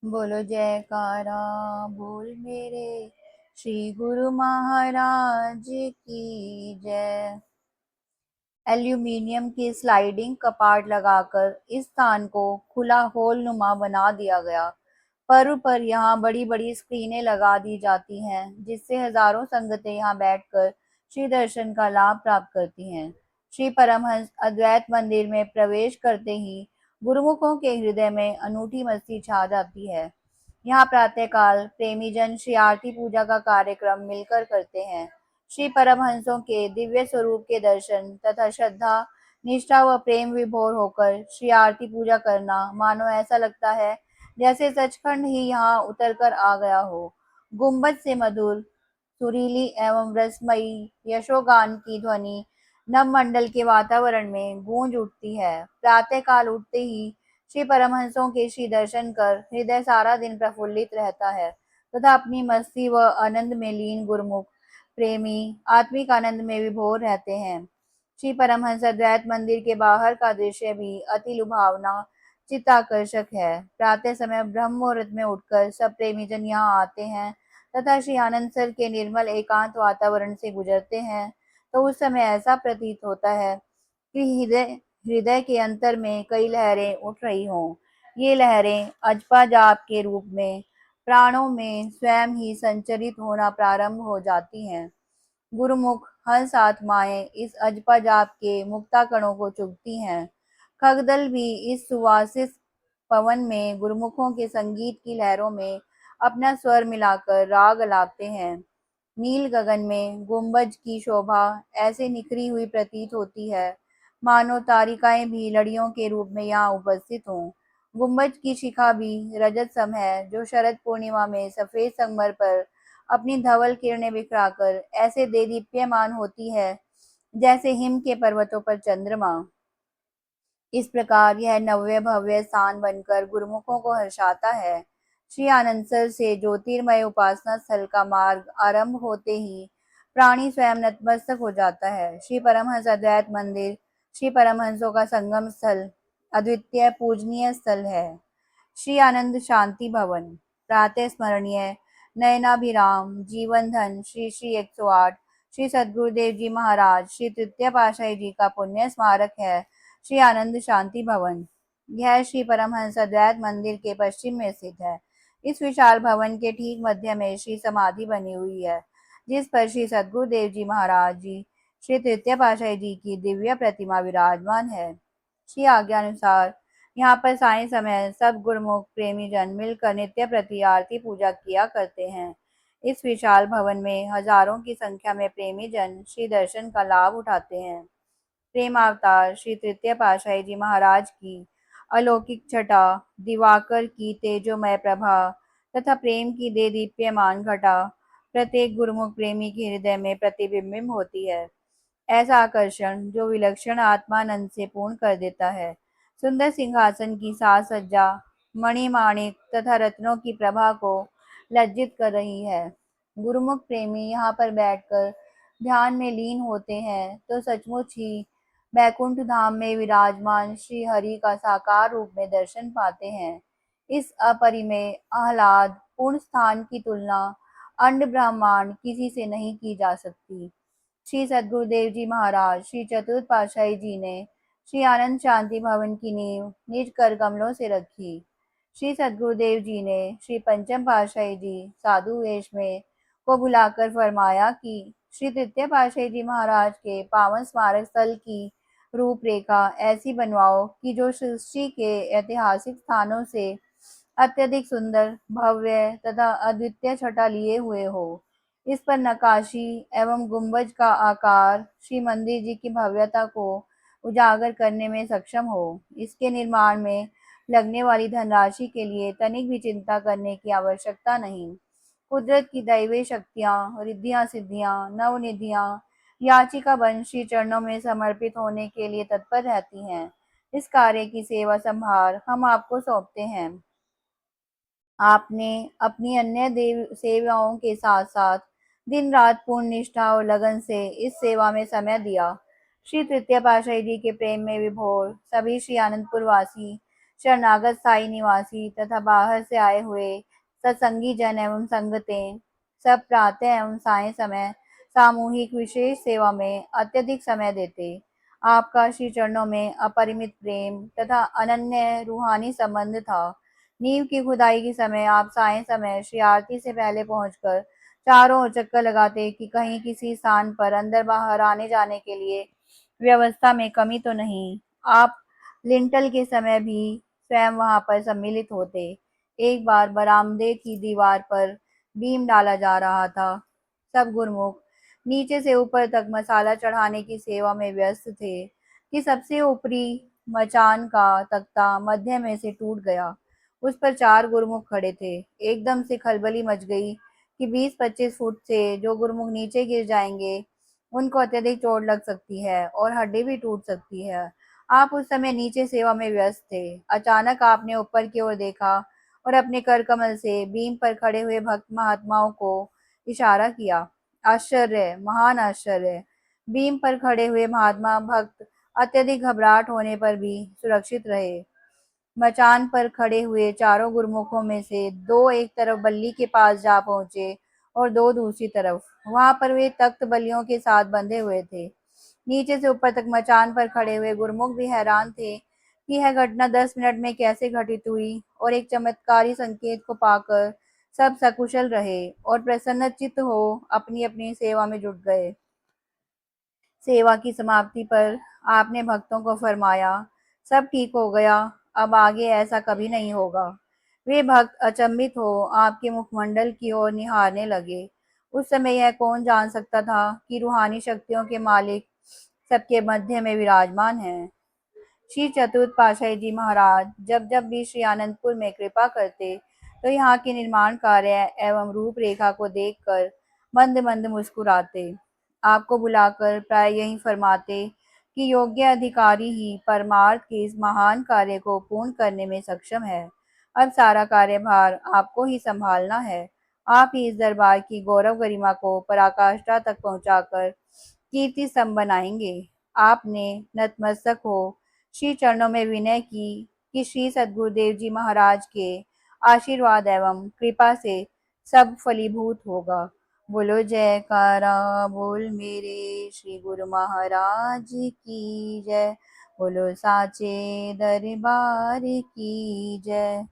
बोलो जयकारा बोल मेरे श्री गुरु महाराज की जय। एल्यूमीनियम की स्लाइडिंग कपाट लगाकर इस स्थान को खुला होल नुमा बना दिया गया। पर्व पर यहाँ बड़ी बड़ी स्क्रीनें लगा दी जाती हैं, जिससे हजारों संगतें यहाँ बैठकर श्री दर्शन का लाभ प्राप्त करती हैं। श्री परमहंस अद्वैत मंदिर में प्रवेश करते ही गुरुमुखों के हृदय में अनूठी मस्ती छा जाती है। यहाँ प्रातःकाल प्रेमीजन श्री आरती पूजा का कार्यक्रम मिलकर करते हैं। श्री परमहंसों के दिव्य स्वरूप के दर्शन तथा श्रद्धा, निष्ठा व प्रेम विभोर होकर श्री आरती पूजा करना मानो ऐसा लगता है जैसे सचखंड ही यहाँ उतर कर आ गया हो। गुम्बद से मधुर सुरीली एवं रसमयी यशोगान की ध्वनि नवमंडल के वातावरण में गूंज उठती है। प्रातः काल उठते ही श्री परमहंसों के श्री दर्शन कर हृदय सारा दिन प्रफुल्लित रहता है तथा अपनी मस्ती व आनंद में लीन गुरुमुख प्रेमी आत्मिक आनंद में विभोर रहते हैं। श्री परमहंस अद्वैत मंदिर के बाहर का दृश्य भी अति लुभावना चित्ताकर्षक है। प्रातः समय ब्रह्म मुहूर्त में उठकर सब प्रेमीजन यहाँ आते हैं तथा श्री आनंद सर के निर्मल एकांत वातावरण से गुजरते हैं, तो उस समय ऐसा प्रतीत होता है कि हृदय हृदय के अंतर में कई लहरें उठ रही हों। ये लहरें अजपा जाप के रूप में प्राणों में स्वयं ही संचरित होना प्रारंभ हो जाती हैं। गुरुमुख हंस आत्माएं इस अजपा जाप के मुक्ता कणों को चुगती हैं। खगदल भी इस सुवासित पवन में गुरुमुखों के संगीत की लहरों में अपना स्वर मिलाकर राग अलापते हैं। नील गगन में गुंबज की शोभा ऐसे निखरी हुई प्रतीत होती है मानो तारिकाएं भी लड़ियों के रूप में यहाँ उपस्थित हों। गुंबज की शिखा भी रजत सम है, जो शरद पूर्णिमा में सफेद संगमर पर अपनी धवल किरणें बिखराकर ऐसे देदीप्यमान होती है जैसे हिम के पर्वतों पर चंद्रमा। इस प्रकार यह नव्य भव्य स्थान बनकर गुरुमुखों को हर्षाता है। श्री आनंदसर से ज्योतिर्मय उपासना स्थल का मार्ग आरंभ होते ही प्राणी स्वयं नतमस्तक हो जाता है। श्री परमहंस अद्वैत मंदिर श्री परमहंसों का संगम स्थल, अद्वितीय पूजनीय स्थल है। श्री आनंद शांति भवन प्रातः स्मरणीय नयनाभिराम जीवन धन श्री श्री 108 श्री सद्गुरुदेव जी महाराज श्री तृतीय पातशाही जी का पुण्य स्मारक है। श्री आनंद शांति भवन यह श्री परमहंस अद्वैत मंदिर के पश्चिम में स्थित है। इस विशाल भवन के ठीक मध्य में श्री समाधि बनी हुई है, जिस पर श्री सद्गुरुदेव जी महाराज जी श्री तृतीय पातशाही जी की दिव्य प्रतिमा विराजमान है। श्री आज्ञा अनुसार यहाँ पर साय समय सब गुरुमुख प्रेमी जन मिलकर नित्य प्रति आरती पूजा किया करते हैं। इस विशाल भवन में हजारों की संख्या में प्रेमी जन श्री दर्शन का लाभ उठाते हैं। प्रेम अवतार श्री तृतीय पातशाही जी महाराज की अलौकिक छटा, दिवाकर की तेजोमय प्रभा तथा प्रेम की दे दीप्यमान घटा प्रत्येक गुरुमुख प्रेमी के हृदय में प्रतिबिंबित होती है। ऐसा आकर्षण जो विलक्षण आत्मानंद से पूर्ण कर देता है। सुंदर सिंहासन की साज सज्जा मणिमाणिक तथा रत्नों की प्रभा को लज्जित कर रही है। गुरुमुख प्रेमी यहाँ पर बैठकर ध्यान में लीन होते हैं तो सचमुच ही बैकुंठ धाम में विराजमान श्री हरि का साकार रूप में दर्शन पाते हैं। इस अपरिमेय आह्लाद पूर्ण स्थान की तुलना अंड ब्रह्मांड किसी से नहीं की जा सकती। श्री सद्गुरुदेव जी महाराज श्री चतुर्थ पातशाही जी ने श्री आनंद शांति भवन की नींव निज कर कमलों से रखी। श्री सद्गुरुदेव जी ने श्री पंचम पातशाही जी साधु वेश में को बुलाकर फरमाया कि श्री तृतीय पातशाही जी महाराज के पावन स्मारक स्थल की रूपरेखा ऐसी बनवाओ कि जो सृष्टि के ऐतिहासिक स्थानों से अत्यधिक सुंदर भव्य तथा अद्वितीय छटा लिए हुए हो। इस पर नक्काशी एवं गुंबज का आकार श्री मंदिर जी की भव्यता को उजागर करने में सक्षम हो। इसके निर्माण में लगने वाली धनराशि के लिए तनिक भी चिंता करने की आवश्यकता नहीं। कुदरत की दैवीय शक्तियाँ, रिद्धियाँ सिद्धियाँ, नवनिधियाँ याचिका बन श्री चरणों में समर्पित होने के लिए तत्पर रहती हैं। इस कार्य की सेवा संभार हम आपको सौंपते हैं। आपने अपनी अन्य देव सेवाओं के साथ साथ दिन रात पूर्ण निष्ठा और लगन से इस सेवा में समय दिया। श्री तृतीय पातशाही जी के प्रेम में विभोर सभी श्री आनंदपुर वासी शरणागत स्थायी निवासी तथा बाहर से आए हुए सत्संगी जन एवं संगतें सब प्रातः एवं सायं समय सामूहिक विशेष सेवा में अत्यधिक समय देते। आपका श्री चरणों में अपरिमित प्रेम तथा अनन्य रूहानी संबंध था। नींव की खुदाई के समय आप सायं समय श्री आरती से पहले पहुंचकर चारों ओर चक्कर लगाते कि कहीं किसी स्थान पर अंदर बाहर आने जाने के लिए व्यवस्था में कमी तो नहीं। आप लिंटल के समय भी स्वयं वहां पर सम्मिलित होते। एक बार बरामदे की दीवार पर बीम डाला जा रहा था। सब गुरमुख नीचे से ऊपर तक मसाला चढ़ाने की सेवा में व्यस्त थे कि सबसे ऊपरी मचान का तख्ता मध्य में से टूट गया। उस पर चार गुरमुख खड़े थे। एकदम से खलबली मच गई कि 20-25 फुट से जो गुरमुख नीचे गिर जाएंगे उनको अत्यधिक चोट लग सकती है और हड्डी भी टूट सकती है। आप उस समय नीचे सेवा में व्यस्त थे। अचानक आपने ऊपर की ओर देखा और अपने कर कमल से बीम पर खड़े हुए भक्त महात्माओं को इशारा किया। आश्चर्य, महान आश्चर्य! बीम पर खड़े हुए महात्मा भक्त अत्यधिक घबराहट होने पर भी सुरक्षित रहे। मचान पर खड़े हुए चारों गुरमुखों में से दो एक तरफ बल्ली के पास जा पहुंचे और दो दूसरी तरफ। वहां पर वे तख्त बल्लियों के साथ बंधे हुए थे। नीचे से ऊपर तक मचान पर खड़े हुए गुरमुख भी हैरान थे कि यह घटना 10 मिनट में कैसे घटित हुई और एक चमत्कारी संकेत को पाकर सब सकुशल रहे और प्रसन्नचित्त हो अपनी अपनी सेवा में जुट गए। सेवा की समाप्ति पर आपने भक्तों को फरमाया, सब ठीक हो गया, अब आगे ऐसा कभी नहीं होगा। वे भक्त अचंभित हो आपके मुखमंडल की ओर निहारने लगे। उस समय यह कौन जान सकता था कि रूहानी शक्तियों के मालिक सबके मध्य में विराजमान हैं। श्री चतुर्थ पातशाही जी महाराज जब जब भी श्री आनंदपुर में कृपा करते तो यहाँ के निर्माण कार्य एवं रूपरेखा को देखकर मंद मंद मुस्कुराते। आपको बुलाकर प्राय यही फरमाते कि योग्य अधिकारी ही परमार्थ के इस महान कार्य को पूर्ण करने में सक्षम है। अब सारा कार्यभार आपको ही संभालना है। आप ही इस दरबार की गौरव गरिमा को पराकाष्ठा तक पहुंचाकर कीर्ति स्तंभ बनाएंगे। आपने नतमस्तक हो श्री चरणों में विनय की कि श्री सद्गुरुदेव जी महाराज के आशीर्वाद एवं कृपा से सब फलीभूत होगा। बोलो जयकारा बोल मेरे श्री गुरु महाराज की जय। बोलो साचे दरबार की जय।